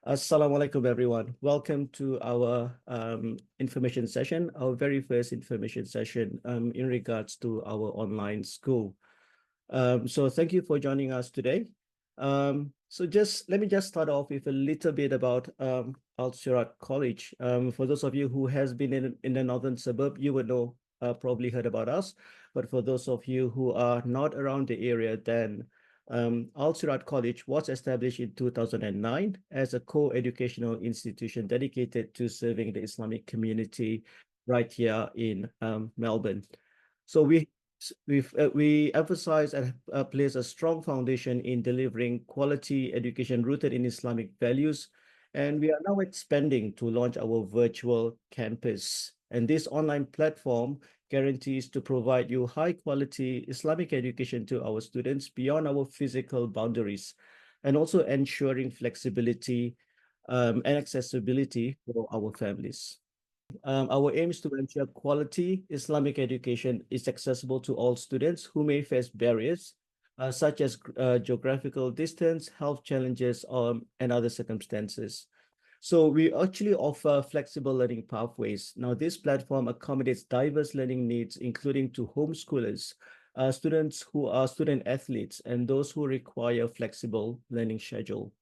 Assalamu alaikum, everyone. Welcome to our information session, our very first information session in regards to our online school. So thank you for joining us today. Let me just start off with a little bit about Al Sirat College. For those of you who has been in the northern suburb, you would know, probably heard about us. But for those of you who are not around the area, then Al Sirat College was established in 2009 as a co-educational institution dedicated to serving the Islamic community right here in Melbourne. So we emphasize and place a strong foundation in delivering quality education rooted in Islamic values, and we are now expanding to launch our virtual campus. And this online platform guarantees to provide you high quality Islamic education to our students beyond our physical boundaries, and also ensuring flexibility and accessibility for our families. Our aim is to ensure quality Islamic education is accessible to all students who may face barriers, such as geographical distance, health challenges, and other circumstances. So we actually offer flexible learning pathways. Now, this platform accommodates diverse learning needs, including to homeschoolers, students who are student athletes, and those who require flexible learning schedule.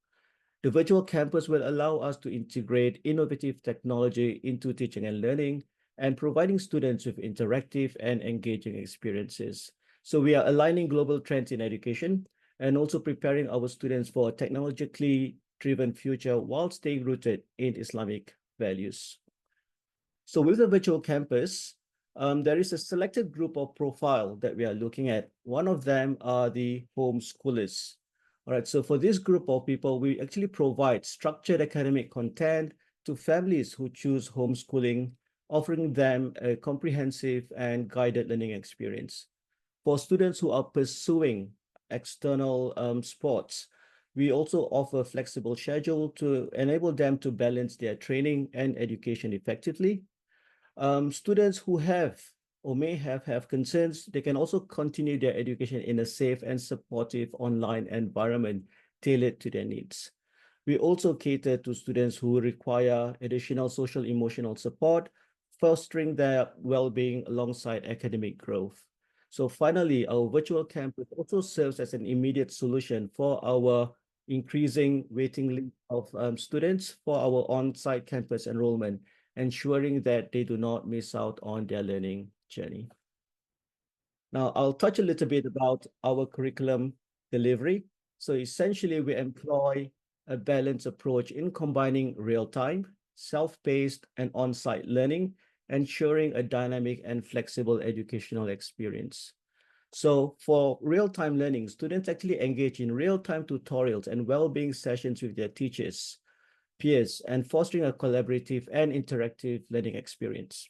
The virtual campus will allow us to integrate innovative technology into teaching and learning and providing students with interactive and engaging experiences. So we are aligning global trends in education and also preparing our students for a technologically driven future while staying rooted in Islamic values. So with the virtual campus, there is a selected group of profile that we are looking at. One of them are the homeschoolers. All right, so for this group of people, we actually provide structured academic content to families who choose homeschooling, offering them a comprehensive and guided learning experience. For students who are pursuing external sports, we also offer flexible schedule to enable them to balance their training and education effectively. Students who have or may have concerns, they can also continue their education in a safe and supportive online environment tailored to their needs. We also cater to students who require additional social emotional support, fostering their well-being alongside academic growth. So finally, our virtual campus also serves as an immediate solution for our increasing waiting list of students for our on-site campus enrollment, ensuring that they do not miss out on their learning journey. Now, I'll touch a little bit about our curriculum delivery. So essentially, we employ a balanced approach in combining real-time, self-paced, and on-site learning, ensuring a dynamic and flexible educational experience. So for real-time learning, students actually engage in real-time tutorials and well-being sessions with their teachers, peers, and fostering a collaborative and interactive learning experience.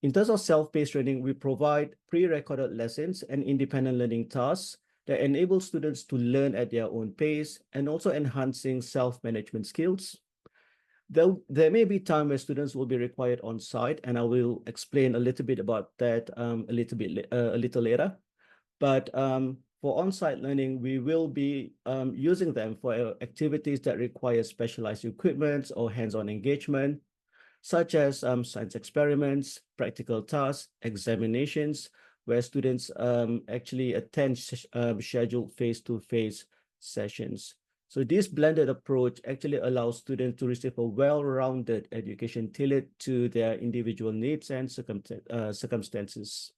In terms of self-paced learning, we provide pre-recorded lessons and independent learning tasks that enable students to learn at their own pace and also enhancing self-management skills. There may be time where students will be required on site, and I will explain a little bit about that a little later. But for on-site learning, we will be using them for activities that require specialized equipment or hands-on engagement, such as science experiments, practical tasks, examinations, where students actually attend scheduled face-to-face sessions. So this blended approach actually allows students to receive a well-rounded education tailored to their individual needs and circumstances.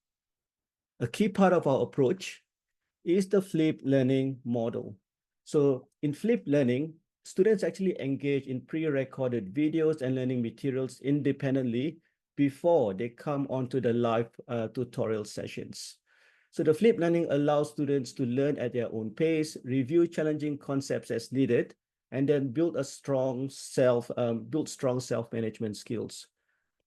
A key part of our approach is the flipped learning model. So in flipped learning, students actually engage in pre-recorded videos and learning materials independently before they come onto the live tutorial sessions. So the flipped learning allows students to learn at their own pace, review challenging concepts as needed, and then build strong self-management skills.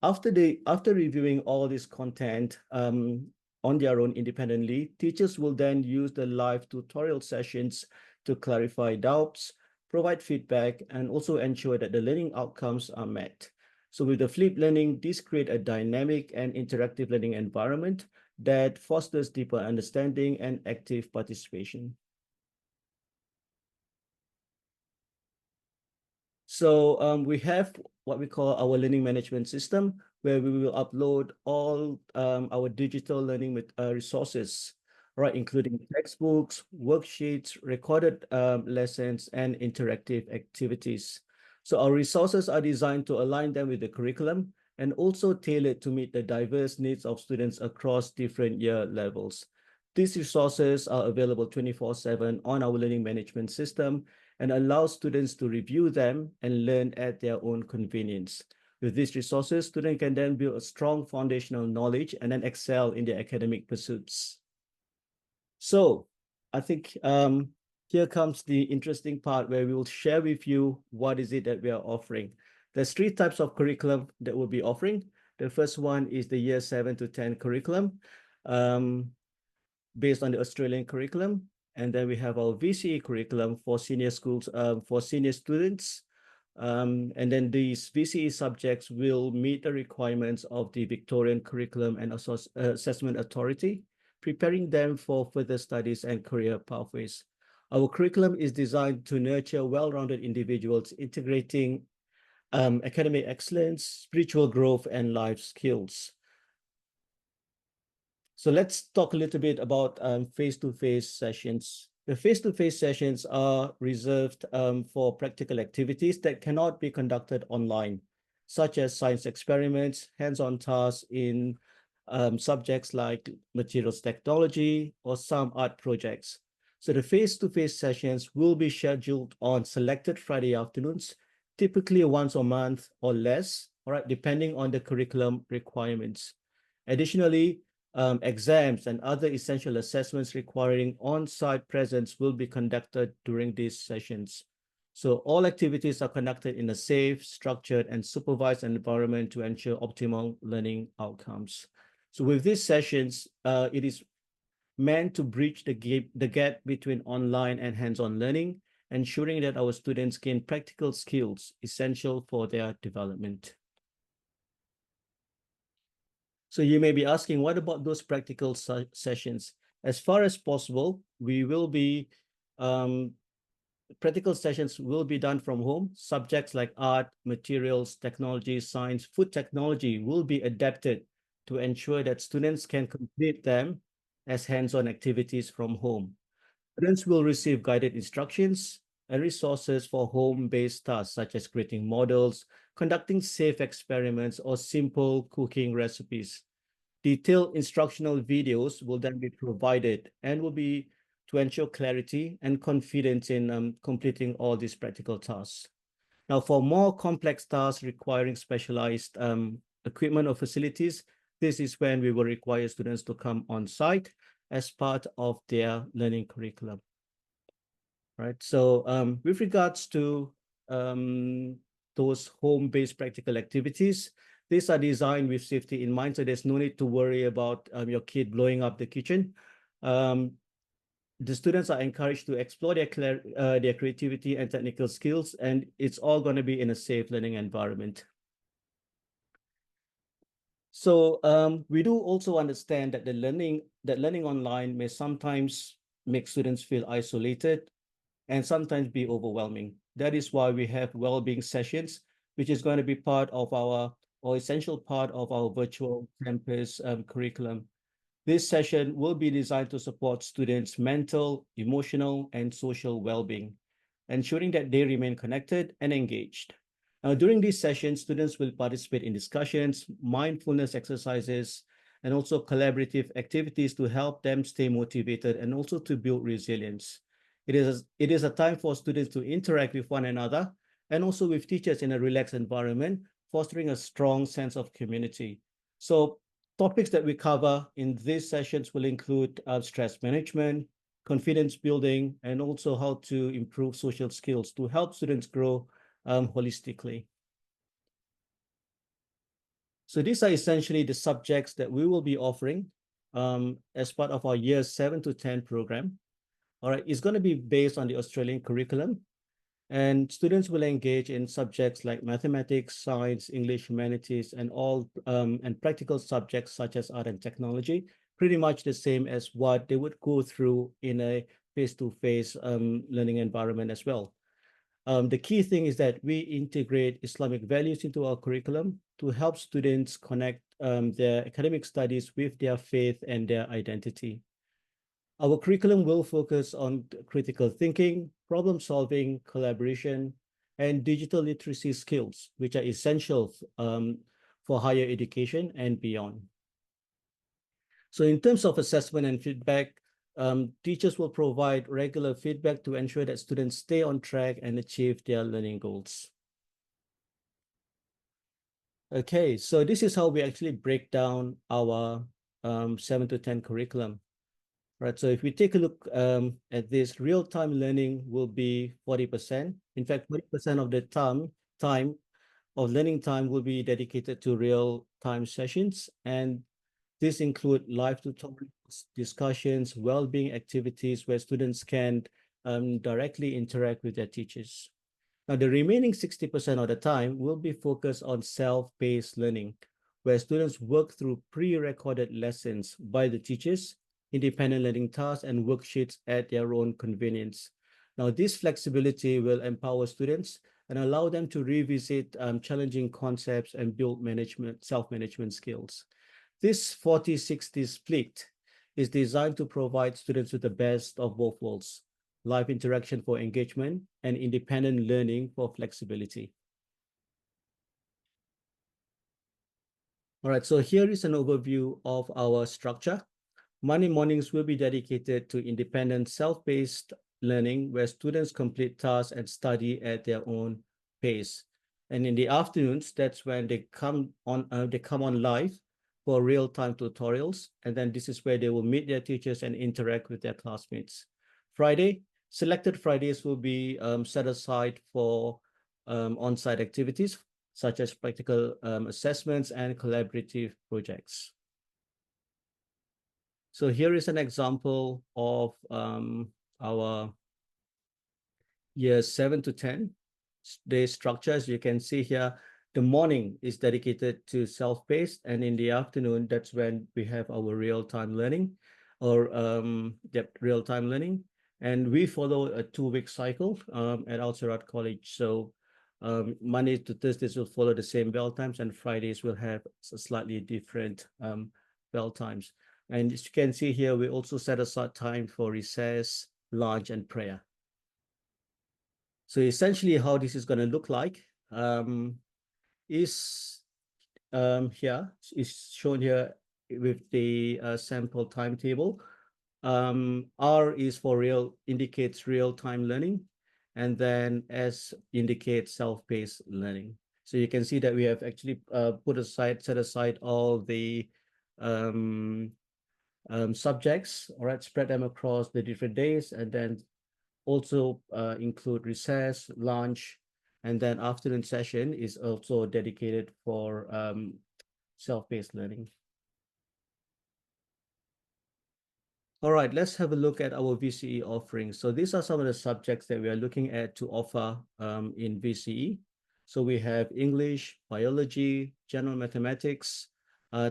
After reviewing all this content on their own independently, teachers will then use the live tutorial sessions to clarify doubts, provide feedback, and also ensure that the learning outcomes are met. So with the flipped learning, this creates a dynamic and interactive learning environment that fosters deeper understanding and active participation. So we have what we call our learning management system, where we will upload all our digital learning resources, right, including textbooks, worksheets, recorded lessons, and interactive activities. So our resources are designed to align them with the curriculum and also tailored to meet the diverse needs of students across different year levels. These resources are available 24/7 on our learning management system and allow students to review them and learn at their own convenience. With these resources, students can then build a strong foundational knowledge and then excel in their academic pursuits. So I think here comes the interesting part where we will share with you what is it that we are offering. There's 3 types of curriculum that we'll be offering. The first one is the year 7 to 10 curriculum. Based on the Australian curriculum. And then we have our VCE curriculum for senior schools, for senior students. And then these VCE subjects will meet the requirements of the Victorian Curriculum and Assessment Authority, preparing them for further studies and career pathways. Our curriculum is designed to nurture well-rounded individuals, integrating academic excellence, spiritual growth, and life skills. So let's talk a little bit about face-to-face sessions. The face-to-face sessions are reserved for practical activities that cannot be conducted online, such as science experiments, hands-on tasks in subjects like materials technology or some art projects. So the face-to-face sessions will be scheduled on selected Friday afternoons, typically once a month or less, all right, depending on the curriculum requirements. Additionally, exams and other essential assessments requiring on-site presence will be conducted during these sessions. So all activities are conducted in a safe, structured, and supervised environment to ensure optimal learning outcomes. So with these sessions, it is meant to bridge the gap between online and hands-on learning, ensuring that our students gain practical skills essential for their development. So you may be asking, what about those practical sessions? As far as possible, we will be, practical sessions will be done from home. Subjects like art, materials, technology, science, food technology will be adapted to ensure that students can complete them as hands-on activities from home. Students will receive guided instructions and resources for home-based tasks, such as creating models, conducting safe experiments, or simple cooking recipes. Detailed instructional videos will then be provided and will be to ensure clarity and confidence in completing all these practical tasks. Now, for more complex tasks requiring specialized equipment or facilities, this is when we will require students to come on site as part of their learning curriculum. Right. So with regards to those home-based practical activities, these are designed with safety in mind, so there's no need to worry about your kid blowing up the kitchen. The students are encouraged to explore their creativity and technical skills, and it's all going to be in a safe learning environment. So we do also understand that learning online may sometimes make students feel isolated and sometimes be overwhelming. That is why we have well-being sessions, which is going to be part of our or essential part of our virtual campus curriculum. This session will be designed to support students' mental, emotional, and social well-being, ensuring that they remain connected and engaged. Now, during these sessions, students will participate in discussions, mindfulness exercises, and also collaborative activities to help them stay motivated and also to build resilience. It is a time for students to interact with one another and also with teachers in a relaxed environment, fostering a strong sense of community. So topics that we cover in these sessions will include stress management, confidence building, and also how to improve social skills to help students grow holistically. So these are essentially the subjects that we will be offering as part of our year 7 to 10 program. All right, it's going to be based on the Australian curriculum, and students will engage in subjects like mathematics, science, English, humanities, and all and practical subjects such as art and technology, pretty much the same as what they would go through in a face-to-face learning environment as well. The key thing is that we integrate Islamic values into our curriculum to help students connect their academic studies with their faith and their identity. Our curriculum will focus on critical thinking, problem solving, collaboration, and digital literacy skills, which are essential for higher education and beyond. So in terms of assessment and feedback, teachers will provide regular feedback to ensure that students stay on track and achieve their learning goals. Okay, so this is how we actually break down our 7 to 10 curriculum. Right, so if we take a look at this, real-time learning will be 40%. In fact, 40% of the time of learning time will be dedicated to real-time sessions, and this include live tutorials, discussions, well-being activities where students can directly interact with their teachers. Now, the remaining 60% of the time will be focused on self-paced learning, where students work through pre-recorded lessons by the teachers, independent learning tasks, and worksheets at their own convenience. Now, this flexibility will empower students and allow them to revisit challenging concepts and build self-management skills. This 40-60 split is designed to provide students with the best of both worlds: live interaction for engagement and independent learning for flexibility. All right, so here is an overview of our structure. Monday mornings will be dedicated to independent, self-paced learning, where students complete tasks and study at their own pace. And in the afternoons, that's when they come on live for real-time tutorials. And then this is where they will meet their teachers and interact with their classmates. Selected Fridays will be set aside for on-site activities, such as practical assessments and collaborative projects. So here is an example of our years 7 to 10 day structure. As you can see here, the morning is dedicated to self-paced, and in the afternoon, that's when we have our real-time learning or real-time learning. And we follow a 2-week cycle at Al Sirat College. So Monday to Thursdays will follow the same bell times, and Fridays will have slightly different bell times. And as you can see here, we also set aside time for recess, lunch, and prayer. So essentially how this is going to look like is here is shown here with the sample timetable. R is for indicates real-time learning, and then S indicates self-paced learning. So you can see that we have actually set aside all the subjects, all right, spread them across the different days, and then also include recess, lunch, and then afternoon session is also dedicated for self-paced learning. All right, let's have a look at our VCE offerings. So these are some of the subjects that we are looking at to offer in VCE. So we have English, biology, general mathematics,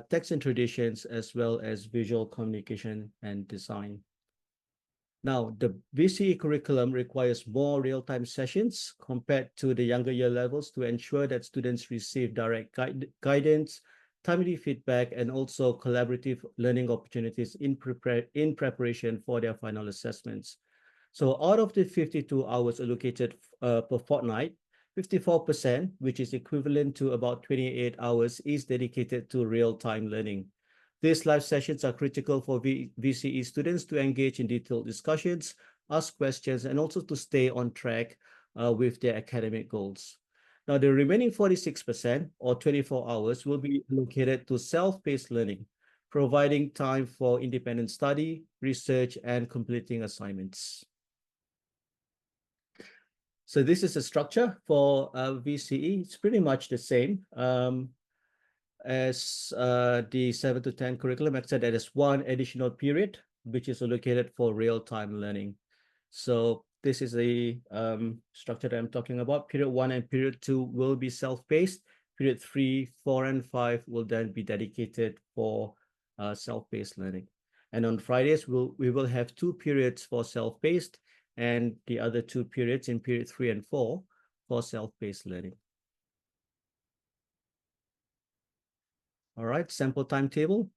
text and traditions, as well as visual communication and design. Now, the VCE curriculum requires more real-time sessions compared to the younger year levels to ensure that students receive direct guidance, timely feedback, and also collaborative learning opportunities in preparation for their final assessments. So out of the 52 hours allocated per fortnight, 54%, which is equivalent to about 28 hours, is dedicated to real-time learning. These live sessions are critical for VCE students to engage in detailed discussions, ask questions, and also to stay on track with their academic goals. Now, the remaining 46% or 24 hours will be allocated to self-paced learning, providing time for independent study, research, and completing assignments. So this is a structure for VCE. It's pretty much the same as the 7 to 10 curriculum, except that there's one additional period, which is allocated for real-time learning. So this is the structure that I'm talking about. Period 1 and period 2 will be self-paced. Period 3, 4, and 5 will then be dedicated for self-paced learning. And on Fridays, we will have 2 periods for self-paced and the other 2 periods in period 3 and 4 for self-paced learning. All right, sample timetable.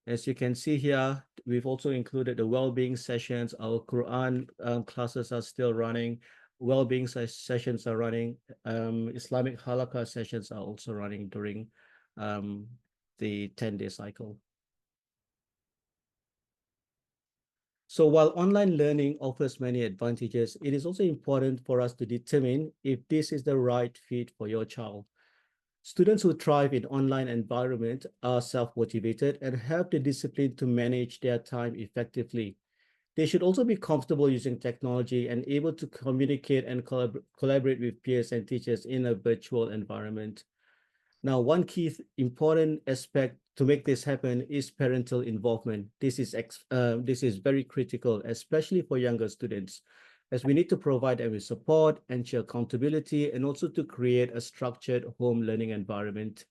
As you can see here, we've also included the well-being sessions. Our Quran classes are still running. Well-being sessions are running. Islamic halakha sessions are also running during the 10-day cycle. So while online learning offers many advantages, it is also important for us to determine if this is the right fit for your child. Students who thrive in online environment are self-motivated and have the discipline to manage their time effectively. They should also be comfortable using technology and able to communicate and collaborate with peers and teachers in a virtual environment. Now, one key important aspect to make this happen is parental involvement. This is very critical, especially for younger students, as we need to provide them with support, ensure accountability, and also to create a structured home learning environment.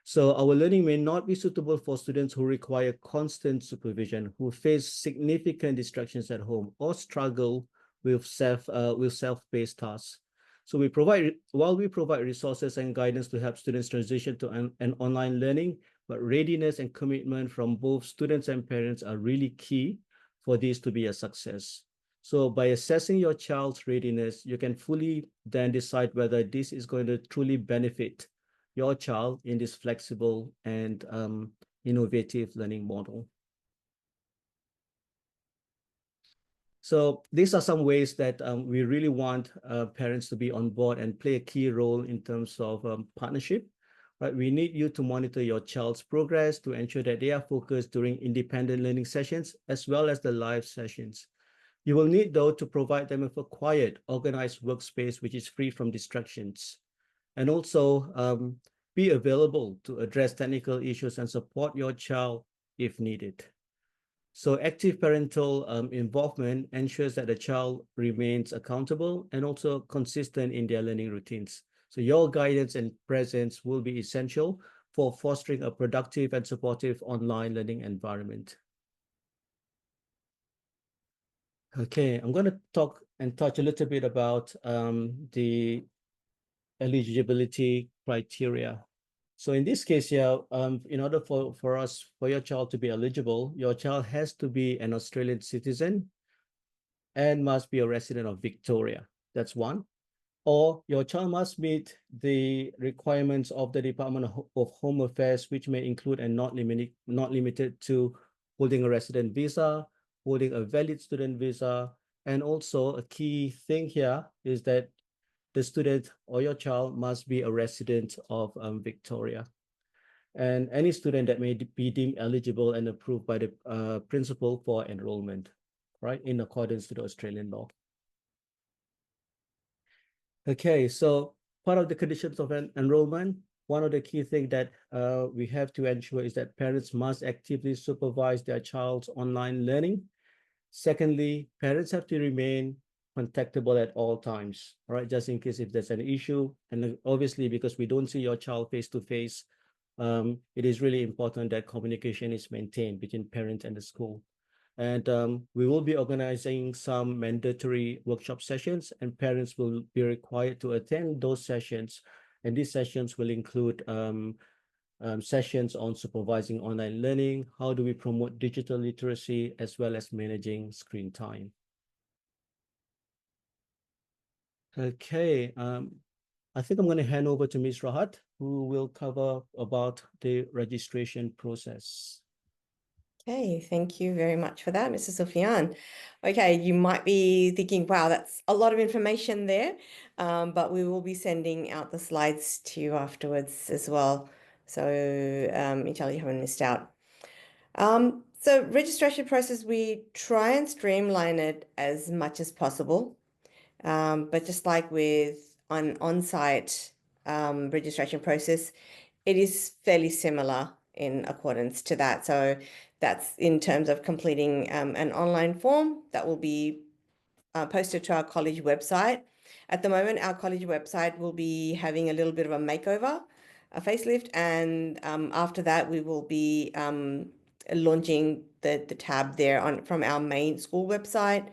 So our learning may not be suitable for students who require constant supervision, who face significant distractions at home, or struggle with self-paced tasks. So while we provide resources and guidance to help students transition to an online learning, but readiness and commitment from both students and parents are really key for this to be a success. So by assessing your child's readiness, you can fully then decide whether this is going to truly benefit your child in this flexible and innovative learning model. So these are some ways that we really want parents to be on board and play a key role in terms of partnership. Right? We need you to monitor your child's progress to ensure that they are focused during independent learning sessions as well as the live sessions. You will need, though, to provide them with a quiet, organized workspace which is free from distractions, and also be available to address technical issues and support your child if needed. So active parental involvement ensures that the child remains accountable and also consistent in their learning routines. So your guidance and presence will be essential for fostering a productive and supportive online learning environment. Okay, I'm going to talk and touch a little bit about the eligibility criteria. So in this case here, in order for your child to be eligible, your child has to be an Australian citizen and must be a resident of Victoria. That's one. Or your child must meet the requirements of the Department of Home Affairs, which may include and not limited to holding a resident visa, holding a valid student visa, and also a key thing here is that the student or your child must be a resident of Victoria. And any student that may be deemed eligible and approved by the principal for enrollment, right, in accordance to the Australian law. Okay, so part of the conditions of an enrollment, one of the key things that we have to ensure is that parents must actively supervise their child's online learning. Secondly, parents have to remain contactable at all times, right? Just in case if there's an issue. And obviously, because we don't see your child face to face, it is really important that communication is maintained between parent and the school. And we will be organizing some mandatory workshop sessions, and parents will be required to attend those sessions. And these sessions will include sessions on supervising online learning, how do we promote digital literacy, as well as managing screen time. Okay, I think I'm going to hand over to Ms. Rahat, who will cover about the registration process. Okay, thank you very much for that, Mr. Sufyan. Okay, you might be thinking, wow, that's a lot of information there, but we will be sending out the slides to you afterwards as well. So inshallah, you haven't missed out. So registration process, we try and streamline it as much as possible. But just like with an on-site registration process, it is fairly similar in accordance to that. So that's in terms of completing an online form that will be posted to our college website. At the moment, our college website will be having a little bit of a makeover, a facelift, and after that, we will be launching the tab there from our main school website.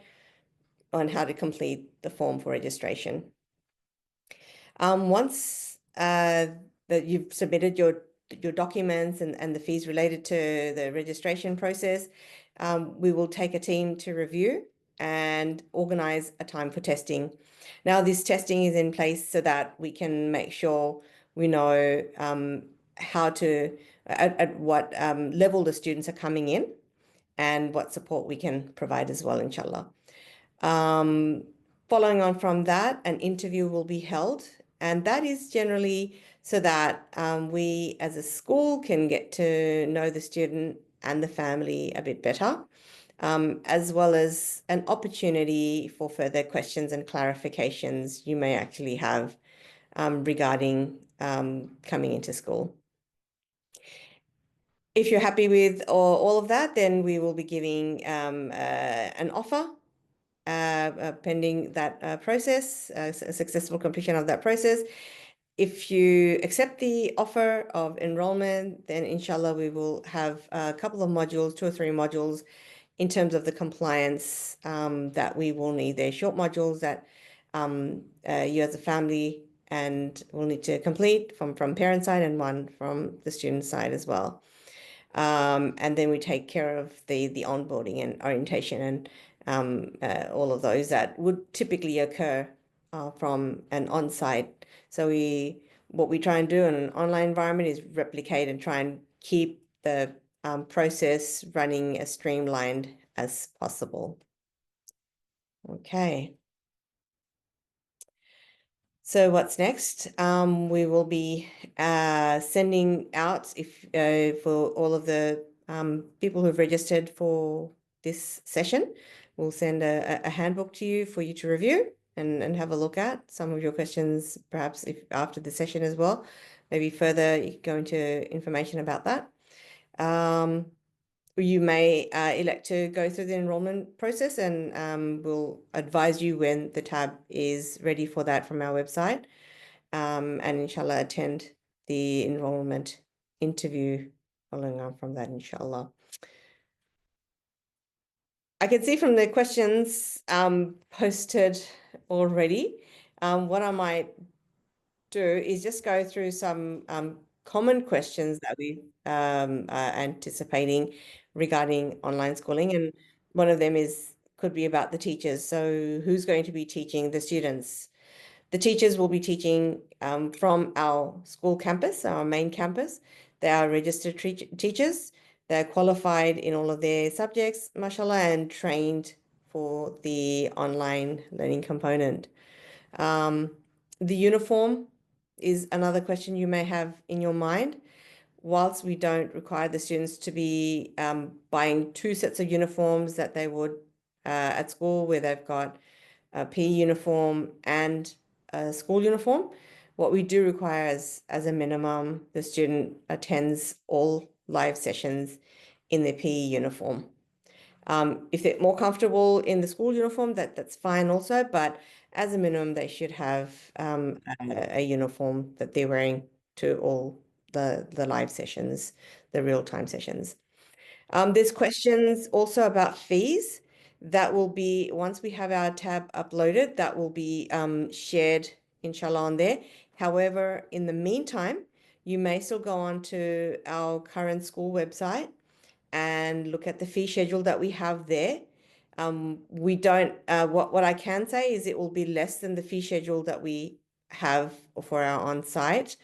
on how to complete the form for registration. Once that you've submitted your documents and the fees related to the registration process, we will take a team to review and organize a time for testing. Now, this testing is in place so that we can make sure we know how to at what level the students are coming in and what support we can provide as well, inshallah. Following on from that, an interview will be held, and that is generally so that we as a school can get to know the student and the family a bit better, as well as an opportunity for further questions and clarifications you may actually have regarding coming into school. If you're happy with all of that, then we will be giving an offer pending that process, a successful completion of that process. If you accept the offer of enrollment, then inshallah we will have a couple of modules, 2 or 3 modules in terms of the compliance that we will need. They're short modules that you as a family and will need to complete from parent side and one from the student side as well. And then we take care of the onboarding and orientation and all of those that would typically occur from an on-site. So what we try and do in an online environment is replicate and try and keep the process running as streamlined as possible. Okay. So what's next? We will be sending out for all of the people who've registered for this session. We'll send a handbook to you for you to review and have a look at some of your questions, perhaps if after the session as well. Maybe further you can go into information about that. You may elect to go through the enrollment process, and we'll advise you when the tab is ready for that from our website, and inshallah attend the enrollment interview following on from that, inshallah. I can see from the questions posted already, what I might do is just go through some common questions that we are anticipating regarding online schooling. And one of them could be about the teachers. So who's going to be teaching the students? The teachers will be teaching from our school campus, our main campus. They are registered teachers. They're qualified in all of their subjects, mashallah, and trained for the online learning component. The uniform is another question you may have in your mind. Whilst we don't require the students to be buying 2 sets of uniforms that they would at school, where they've got a PE uniform and a school uniform, what we do require as a minimum, the student attends all live sessions in their PE uniform. If they're more comfortable in the school uniform, that's fine also, but as a minimum, they should have a uniform that they're wearing to all the live sessions, the real-time sessions. There's questions also about fees that will be, once we have our tab uploaded, that will be shared, inshallah, on there. However, in the meantime, you may still go on to our current school website and look at the fee schedule that we have there. We don't, what I can say is it will be less than the fee schedule that we have for our on-site,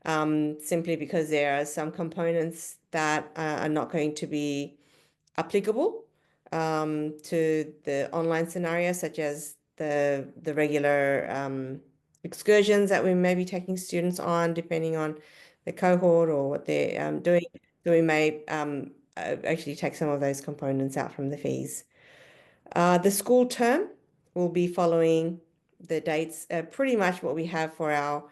simply because there are some components that are not going to be applicable to the online scenario, such as the regular excursions that we may be taking students on, depending on the cohort or what they're doing. So we may actually take some of those components out from the fees. The school term will be following the dates, pretty much what we have for our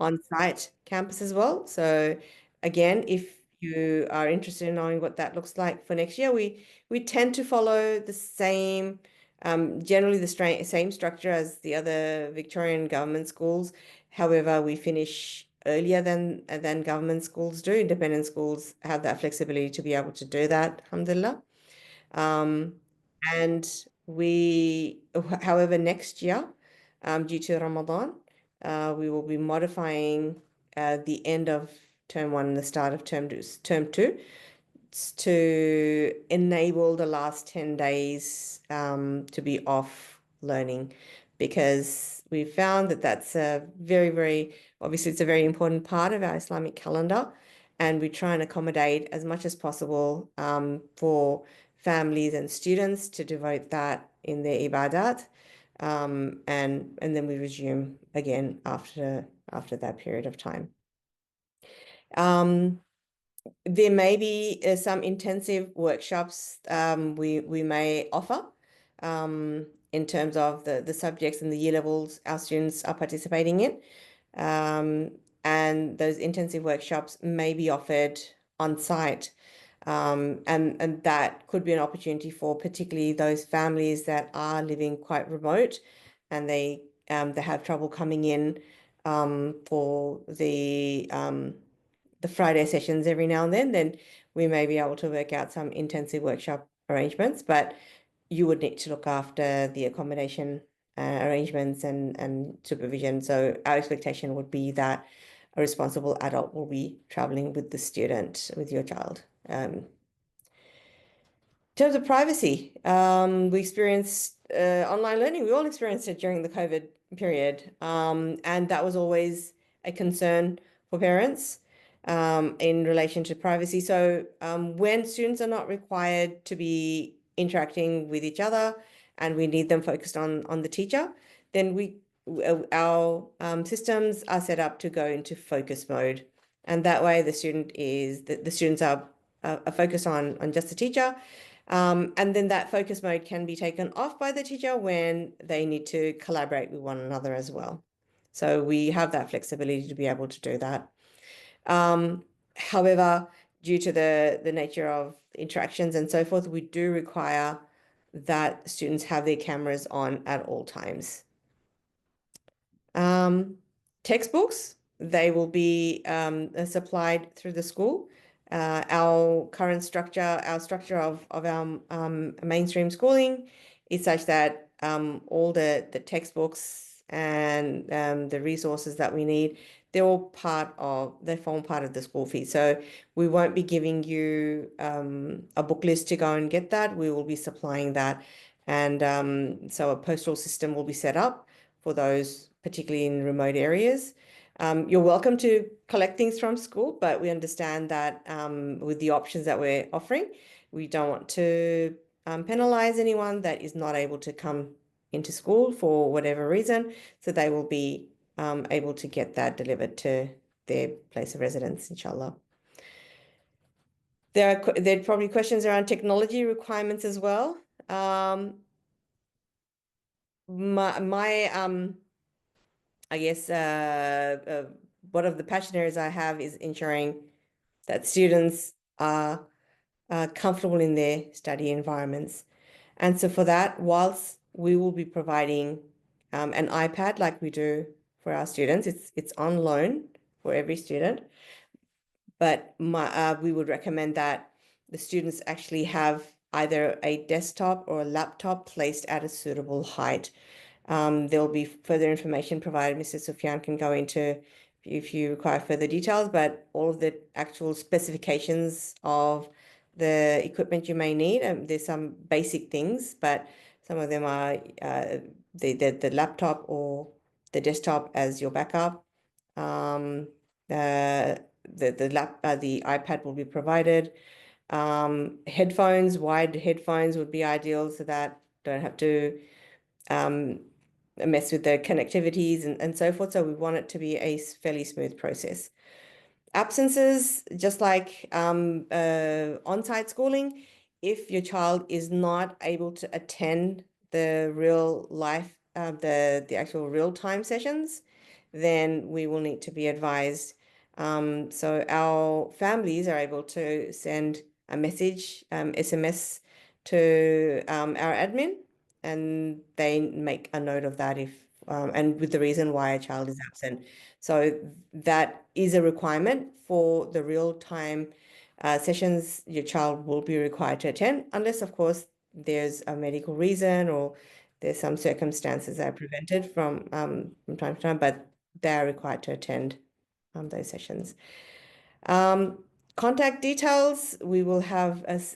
on-site campus as well. So again, if you are interested in knowing what that looks like for next year, we tend to follow the same, generally the same structure as the other Victorian government schools. However, we finish earlier than government schools do. Independent schools have that flexibility to be able to do that, alhamdulillah. And However, next year, due to Ramadan, we will be modifying the end of term one and the start of term two to enable the last 10 days to be off learning, because we found that that's a obviously it's a very important part of our Islamic calendar, and we try and accommodate as much as possible for families and students to devote that in their ibadat, and then we resume again after that period of time. There may be some intensive workshops we may offer in terms of the subjects and the year levels our students are participating in. And those intensive workshops may be offered on site. And that could be an opportunity for particularly those families that are living quite remote, and they have trouble coming in for the Friday sessions every now and then we may be able to work out some intensive workshop arrangements, but you would need to look after the accommodation arrangements and supervision. So our expectation would be that a responsible adult will be traveling with the student, with your child. In terms of privacy, we experienced online learning. We all experienced it during the COVID period, and that was always a concern for parents in relation to privacy. So when students are not required to be interacting with each other and we need them focused on the teacher, then our systems are set up to go into focus mode, and that way the students are focused on just the teacher. And then that focus mode can be taken off by the teacher when they need to collaborate with one another as well. So we have that flexibility to be able to do that. However, due to the nature of interactions and so forth, we do require that students have their cameras on at all times. Textbooks, they will be supplied through the school. Our structure of our mainstream schooling is such that all the textbooks and the resources that we need, they form part of the school fee. So we won't be giving you a book list to go and get that. We will be supplying that. And so a postal system will be set up for those, particularly in remote areas. You're welcome to collect things from school, but we understand that with the options that we're offering, we don't want to penalize anyone that is not able to come into school for whatever reason. So they will be able to get that delivered to their place of residence, inshallah. There are probably questions around technology requirements as well. I guess one of the passion areas I have is ensuring that students are comfortable in their study environments. And so for that, whilst we will be providing an iPad like we do for our students, it's on loan for every student, but we would recommend that the students actually have either a desktop or a laptop placed at a suitable height. There'll be further information provided. Mr. Sufyan can go into if you require further details, but all of the actual specifications of the equipment you may need, there's some basic things, but some of them are the laptop or the desktop as your backup. The iPad will be provided. Wide headphones would be ideal, so that don't have to mess with the connectivities and so forth. So we want it to be a fairly smooth process. Absences, just like on-site schooling, if your child is not able to attend the real life, the actual real-time sessions, then we will need to be advised. So our families are able to send a message, SMS to our admin, and they make a note of that and with the reason why a child is absent. So that is a requirement for the real-time sessions your child will be required to attend, unless, of course, there's a medical reason or there's some circumstances that are prevented from time to time, but they are required to attend those sessions. Contact details we will have as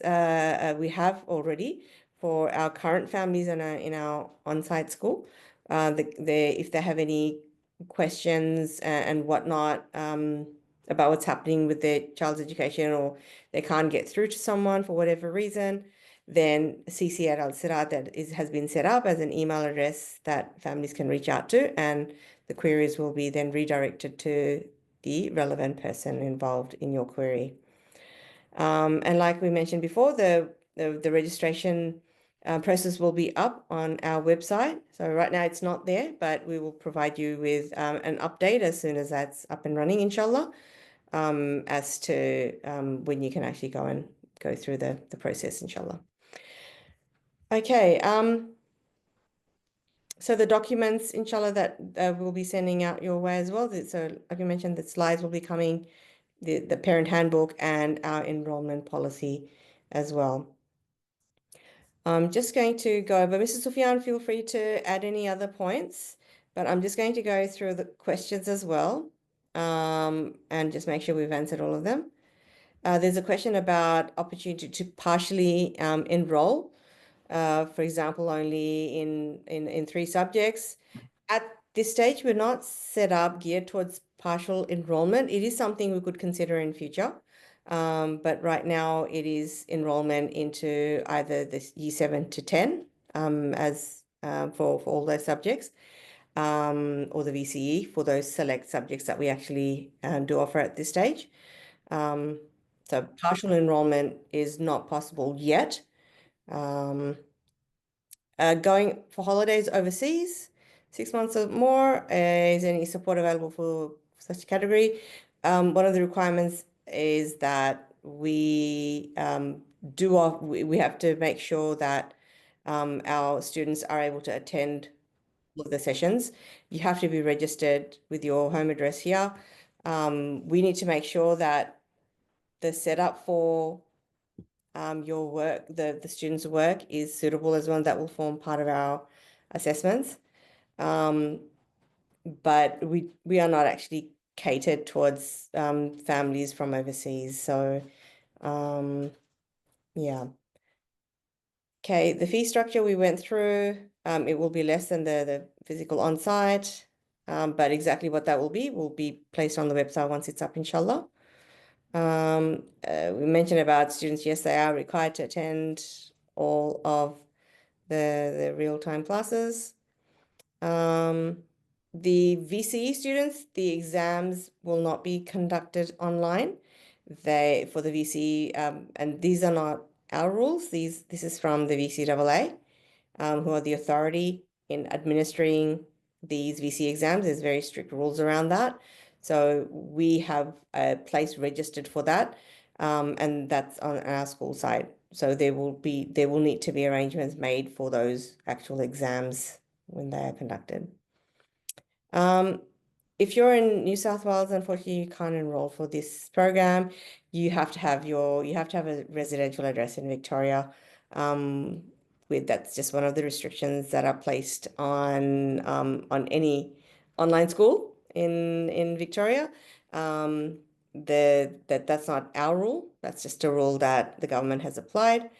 we have already for our current families in our on-site school. If they have any questions and whatnot about what's happening with their child's education, or they can't get through to someone for whatever reason, then CC at Al Sirat has been set up as an email address that families can reach out to, and the queries will be then redirected to the relevant person involved in your query. And like we mentioned before, the registration process will be up on our website. So right now it's not there, but we will provide you with an update as soon as that's up and running, inshallah, as to when you can actually go through the process, inshallah. Okay. So the documents, inshallah, that we'll be sending out your way as well. So like I mentioned, the slides will be coming, the parent handbook and our enrollment policy as well. I'm just going to go over, Mrs. Sufyan, feel free to add any other points, but I'm just going to go through the questions as well, and just make sure we've answered all of them. There's a question about opportunity to partially enroll, for example, only in 3 subjects. At this stage, we're not set up geared towards partial enrollment. It is something we could consider in future. But right now it is enrollment into either the year 7 to 10 as for all those subjects, or the VCE for those select subjects that we actually do offer at this stage. So partial enrollment is not possible yet. Going for holidays overseas, 6 months or more, is any support available for such a category? One of the requirements is that we have to make sure that our students are able to attend all of the sessions. You have to be registered with your home address here. We need to make sure that the setup for your work, the student's work is suitable as well. That will form part of our assessments. But we are not actually catered towards families from overseas. So yeah. Okay, the fee structure we went through, it will be less than the physical on-site, but exactly what that will be placed on the website once it's up, inshallah. We mentioned about students, yes, they are required to attend all of the real-time classes. The VCE students, the exams will not be conducted online. For the VCE, and these are not our rules. This is from the VCAA, who are the authority in administering these VC exams. There's very strict rules around that. So we have a place registered for that, and that's on our school side. So there will need to be arrangements made for those actual exams when they are conducted. If you're in New South Wales, unfortunately, you can't enroll for this program. You have to have a residential address in Victoria. That's just one of the restrictions that are placed on any online school in Victoria. That's not our rule. That's just a rule that the government has applied,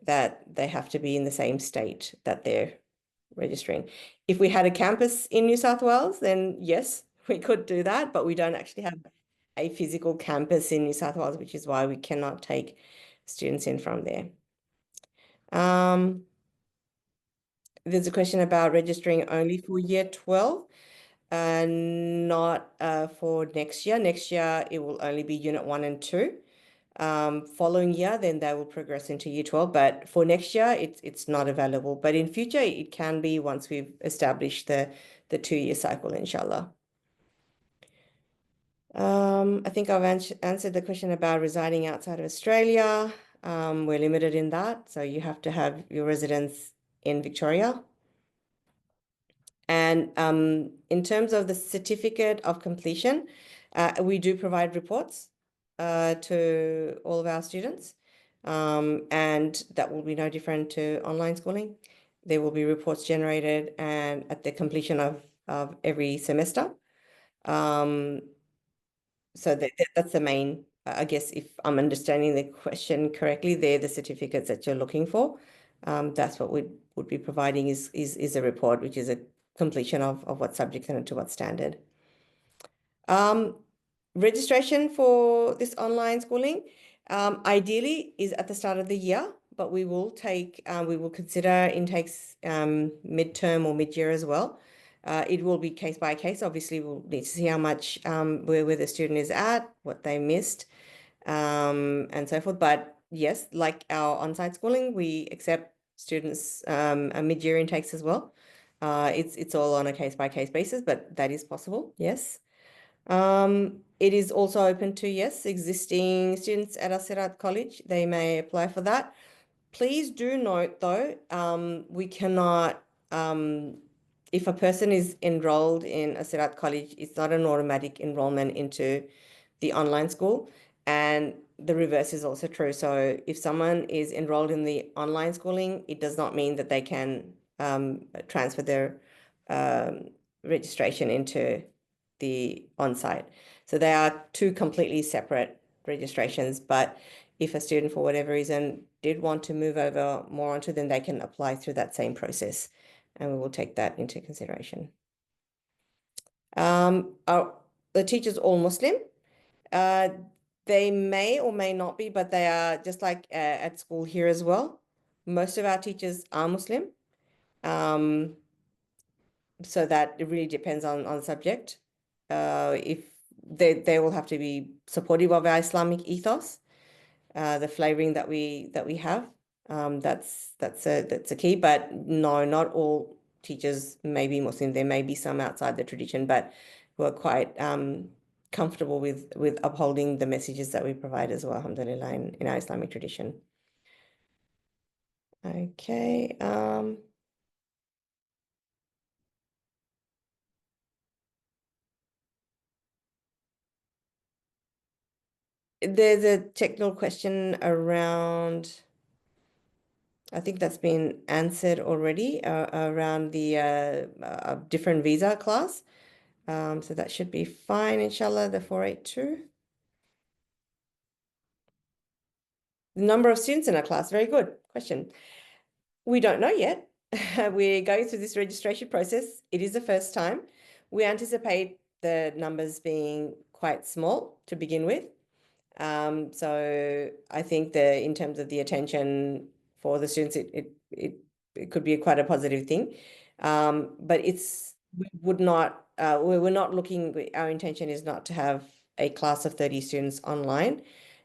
that they have to be in the same state that they're registering. If we had a campus in New South Wales, then yes, we could do that, but we don't actually have a physical campus in New South Wales, which is why we cannot take students in from there. There's a question about registering only for year 12 and not for next year. Next year, it will only be unit 1 and 2. Following year, then they will progress into year 12. But for next year, it's not available. But in future, it can be once we've established the 2-year cycle, inshallah. I think I've answered the question about residing outside of Australia. We're limited in that. So you have to have your residence in Victoria. And in terms of the certificate of completion, we do provide reports to all of our students. and that will be no different to online schooling. There will be reports generated and at the completion of every semester. So that's the main, I guess, if I'm understanding the question correctly, they're the certificates that you're looking for. That's what we would be providing is a report, which is a completion of what subject and to what standard. Registration for this online schooling, ideally is at the start of the year, but we will consider intakes midterm or mid-year as well. It will be case by case. Obviously, we'll need to see how much where the student is at, what they missed, and so forth. But yes, like our on-site schooling, we accept students mid-year intakes as well. It's all on a case by case basis, but that is possible. Yes. It is also open to, yes, existing students at Asirat College. They may apply for that. Please do note though, we cannot, if a person is enrolled in Asirat College, it's not an automatic enrollment into the online school. And the reverse is also true. So if someone is enrolled in the online schooling, it does not mean that they can transfer their registration into the on-site. So they are two completely separate registrations, but if a student for whatever reason did want to move over more onto, then they can apply through that same process, and we will take that into consideration. Are the teachers all Muslim? They may or may not be, but they are just like at school here as well. Most of our teachers are Muslim. So that it really depends on subject. If they will have to be supportive of our Islamic ethos, the flavoring that we have. That's a key. But no, not all teachers may be Muslim. There may be some outside the tradition, but who are quite comfortable with upholding the messages that we provide as well, alhamdulillah, in our Islamic tradition. Okay. There's a technical question around, I think that's been answered already, around the different visa class. So that should be fine, inshallah, the 482. The number of students in our class, very good question. We don't know yet. We're going through this registration process. It is the first time. We anticipate the numbers being quite small to begin with. So I think in terms of the attention for the students, it could be quite a positive thing. But we're not looking, our intention is not to have a class of 30 students online.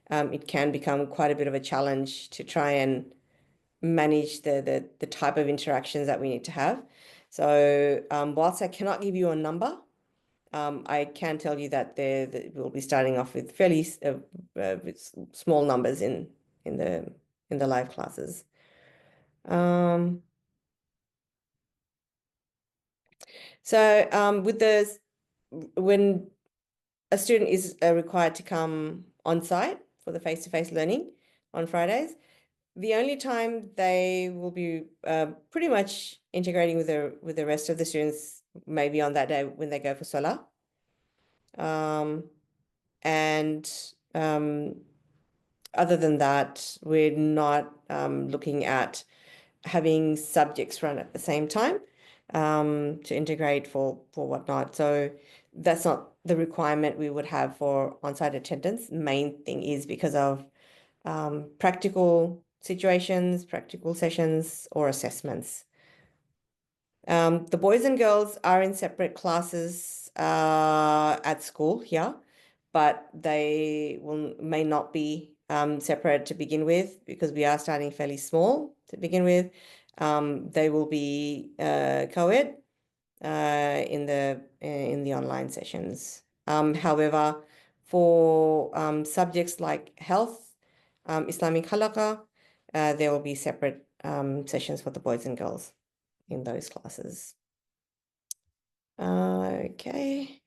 It can become quite a bit of a challenge to try and manage the type of interactions that we need to have. So whilst I cannot give you a number, I can tell you that we'll be starting off with fairly with small numbers in the live classes. So when a student is required to come on site for the face-to-face learning on Fridays, the only time they will be pretty much integrating with the rest of the students, maybe on that day when they go for Salah. And other than that, we're not looking at having subjects run at the same time to integrate for whatnot. So that's not the requirement we would have for on-site attendance. Main thing is because of practical situations, practical sessions, or assessments. The boys and girls are in separate classes at school here, but they may not be separate to begin with because we are starting fairly small to begin with. They will be co-ed in the online sessions. However, for subjects like health, Islamic halaqah, there will be separate sessions for the boys and girls in those classes. Okay.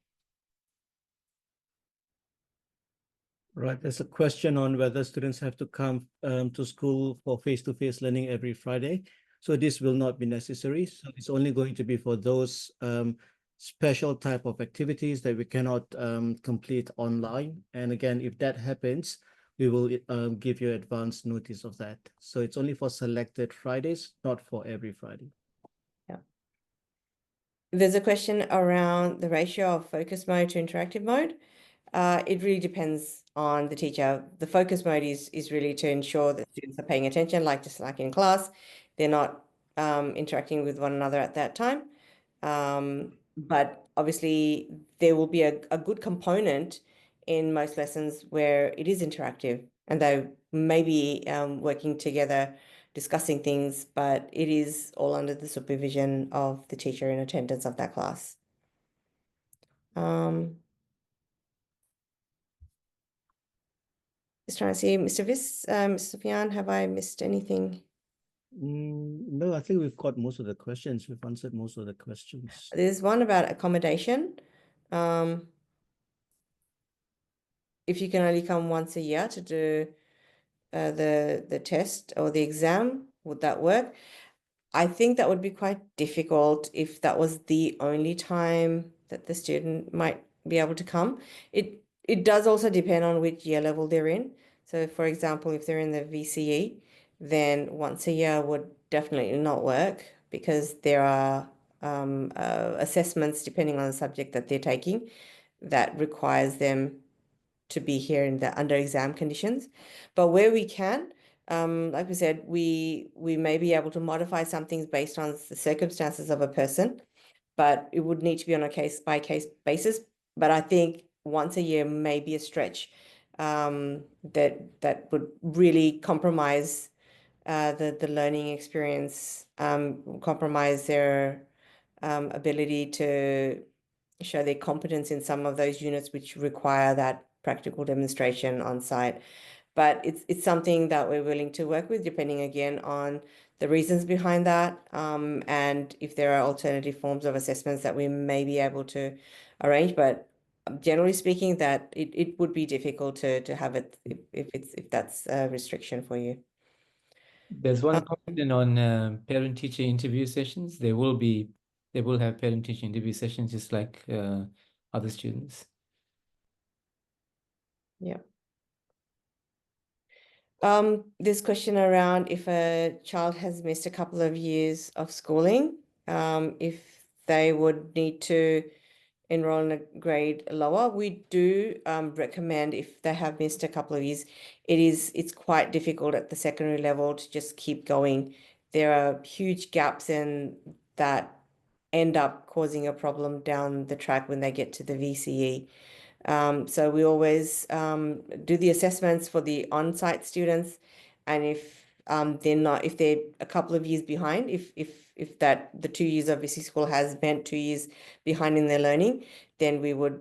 Right. There's a question on whether students have to come to school for face-to-face learning every Friday. So this will not be necessary. So it's only going to be for those special type of activities that we cannot complete online. And again, if that happens, we will give you advance notice of that. So it's only for selected Fridays, not for every Friday. Yeah. There's a question around the ratio of focus mode to interactive mode. It really depends on the teacher. The focus mode is really to ensure that students are paying attention, like just like in class, they're not interacting with one another at that time. But obviously, there will be a good component in most lessons where it is interactive and they may be working together, discussing things, but it is all under the supervision of the teacher in attendance of that class. Just trying to see, Mr. Mr. Fian, have I missed anything? No, I think we've got most of the questions. We've answered most of the questions. There's one about accommodation. If you can only come once a year to do the test or the exam, would that work? I think that would be quite difficult if that was the only time that the student might be able to come. It does also depend on which year level they're in. So for example, if they're in the VCE, then once a year would definitely not work because there are assessments depending on the subject that they're taking that requires them to be here in the under exam conditions. But where we can, like we said, we may be able to modify some things based on the circumstances of a person, but it would need to be on a case by case basis. But I think once a year may be a stretch that would really compromise the learning experience, compromise their ability to show their competence in some of those units which require that practical demonstration on site. But it's something that we're willing to work with, depending again on the reasons behind that, and if there are alternative forms of assessments that we may be able to arrange. But generally speaking, that it would be difficult to have it if that's a restriction for you. There's one question on parent-teacher interview sessions. They will have parent-teacher interview sessions just like other students. Yeah. This question around if a child has missed a couple of years of schooling, if they would need to enroll in a grade lower. We do recommend if they have missed a couple of years, it's quite difficult at the secondary level to just keep going. There are huge gaps in that end up causing a problem down the track when they get to the VCE. So we always do the assessments for the on-site students, and if they're a couple of years behind, if that the 2 years of VC school has meant 2 years behind in their learning, then we would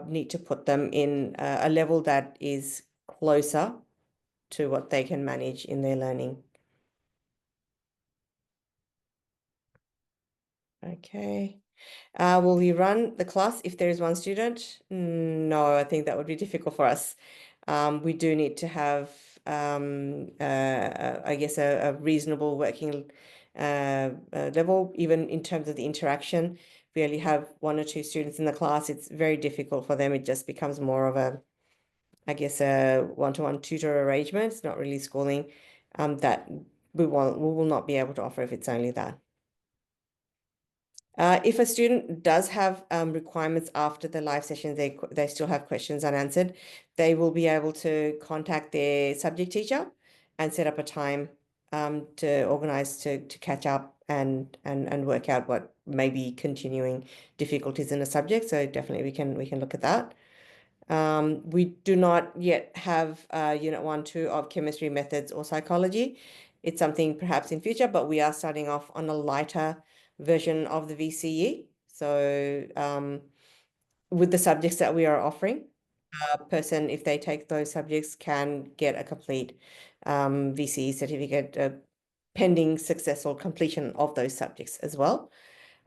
need to put them in a level that is closer to what they can manage in their learning. Okay. Will we run the class if there is one student? No, I think that would be difficult for us. We do need to have, I guess, a reasonable working level, even in terms of the interaction. We only have 1 or 2 students in the class. It's very difficult for them. It just becomes more of a, I guess, a one-to-one tutor arrangement. It's not really schooling that we will not be able to offer if it's only that. If a student does have requirements after the live session, they still have questions unanswered, they will be able to contact their subject teacher and set up a time to organize to catch up and work out what may be continuing difficulties in the subject. So definitely we can look at that. We do not yet have Unit 1, 2 of chemistry methods or psychology. It's something perhaps in future, but we are starting off on a lighter version of the VCE. So with the subjects that we are offering, a person, if they take those subjects, can get a complete VCE certificate pending successful completion of those subjects as well.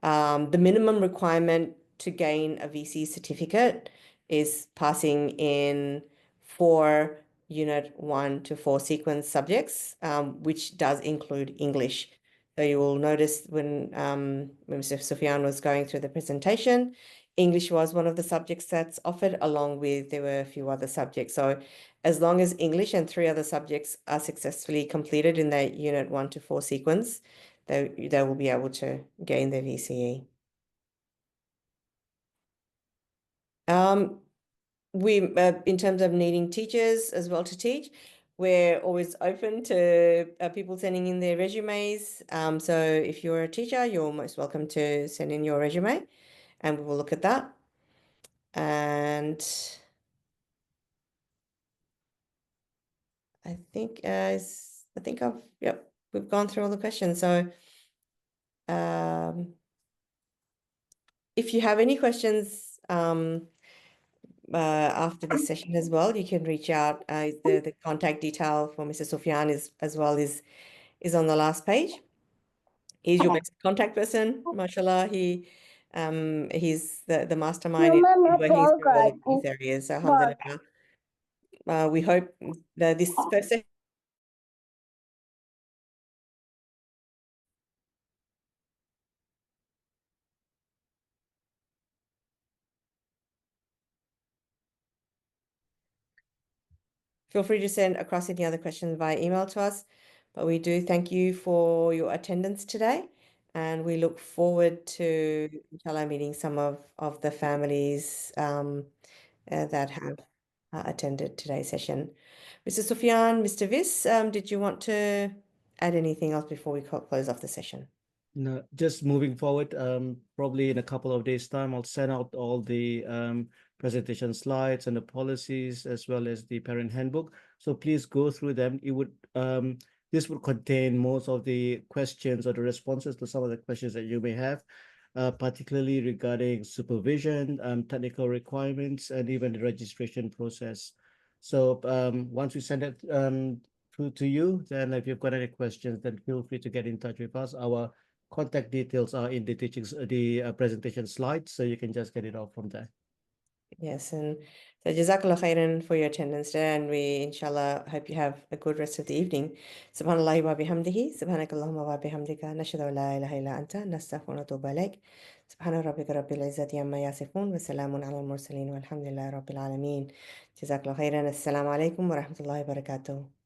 The minimum requirement to gain a VCE certificate is passing in for Unit 1 to 4 sequence subjects, which does include English. So you will notice when Mr. Sufyan was going through the presentation, English was one of the subjects that's offered, along with there were a few other subjects. So as long as English and 3 other subjects are successfully completed in that Unit 1 to 4 sequence, they will be able to gain their VCE. We, in terms of needing teachers as well to teach, we're always open to people sending in their resumes. So if you're a teacher, you're most welcome to send in your resume, and we will look at that. And I think we've gone through all the questions. So if you have any questions after this session as well, you can reach out. The contact detail for Mr. Sufyan is on the last page. He's your best contact person, mashallah. He's the mastermind in working through all of these areas. So alhamdulillah. We hope that this first session. Feel free to send across any other questions via email to us. But we do thank you for your attendance today. And we look forward to, inshallah, meeting some of the families that have attended today's session. Mr. Sufyan, Mr. Vis, did you want to add anything else before we close off the session? No, just moving forward, probably in a couple of days' time, I'll send out all the presentation slides and the policies as well as the parent handbook. So please go through them. This would contain most of the questions or the responses to some of the questions that you may have, particularly regarding supervision, technical requirements, and even the registration process. So once we send it through to you, then if you've got any questions, then feel free to get in touch with us. Our contact details are in the presentation slides, so you can just get it off from there. Yes, and so Jazakallah khairan for your attendance today, and we inshallah hope you have a good rest of the evening. Subhanallah wa bihamdihi, subhanakallahumma wa bihamdika, nashhadu an la ilaha illa anta, nastaghfiruka wa natubu ilaik. Subhana rabbika rabbil izzati amma yasifun, wa salamun ala al-mursalin, walhamdulillahi rabbil alamin. Jazakallah khairan. Assalamu alaikum wa rahmatullahi wa barakatuh.